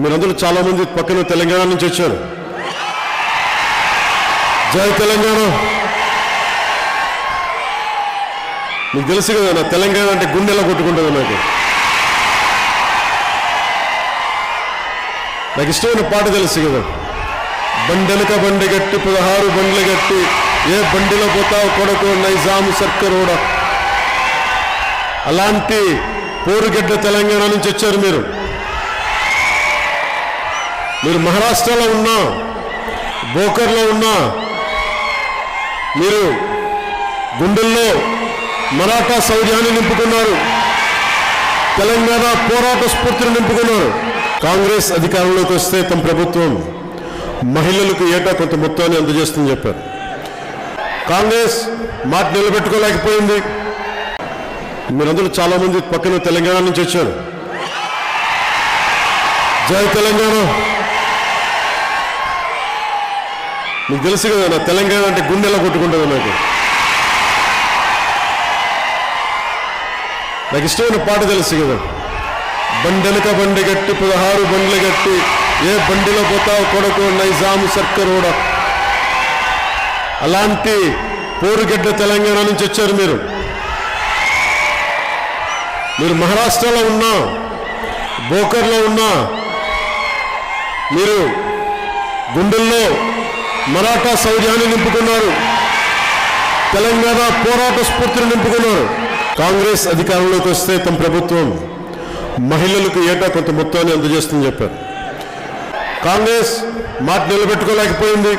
మీరందరూ చాలా మంది పక్కన తెలంగాణ నుంచి వచ్చారు. జై తెలంగాణ. మీకు తెలుసు కదా, నా తెలంగాణ అంటే గుండెలా కొట్టుకుంటుంది. నాకు ఇష్టమైన పాట తెలుసు కదా, బండెనక బండి గట్టి 16 బండ్లు గట్టి ఏ బండిలో పోతావు కొడకు నైజాం సర్కరోడ. అలాంటి పోరుగడ్డ తెలంగాణ నుంచి వచ్చారు మీరు. మీరు మహారాష్ట్రలో ఉన్నా, బోకర్లో ఉన్నా, మీరు గుండెల్లో మరాఠా శౌర్యాన్ని నింపుకున్నారు, తెలంగాణ పోరాట స్ఫూర్తిని నింపుకున్నారు. కాంగ్రెస్ అధికారంలోకి వస్తే తమ ప్రభుత్వం మహిళలకు ఏటా కొంత మొత్తాన్ని అందజేస్తుందని చెప్పారు. కాంగ్రెస్ మాట నిలబెట్టుకోలేకపోయింది. మీరందరూ చాలా మంది పక్కన తెలంగాణ నుంచి వచ్చారు. జై తెలంగాణ. మీకు తెలుసు కదా, నా తెలంగాణ అంటే గుండెలా కొట్టుకుంటుంది. నాకు ఇష్టమైన పాట తెలుసు కదా, బండెనక బండి గట్టి 16 బండ్లు గట్టి ఏ బండిలో పోతావు కొడకు నైజాం సర్కరోడ. అలాంటి పోరుగడ్డ తెలంగాణ నుంచి వచ్చారు మీరు. మీరు మహారాష్ట్రలో ఉన్నా, బోకర్లో ఉన్నా, మీరు గుండెల్లో మరాఠా శౌర్యాన్ని నింపుకున్నారు, తెలంగాణ పోరాట స్ఫూర్తిని నింపుకున్నారు. కాంగ్రెస్ అధికారంలోకి వస్తే తమ ప్రభుత్వం మహిళలకు ఏటా కొంత మొత్తాన్ని అందజేస్తుందని చెప్పారు. కాంగ్రెస్ మాట నిలబెట్టుకోలేకపోయింది.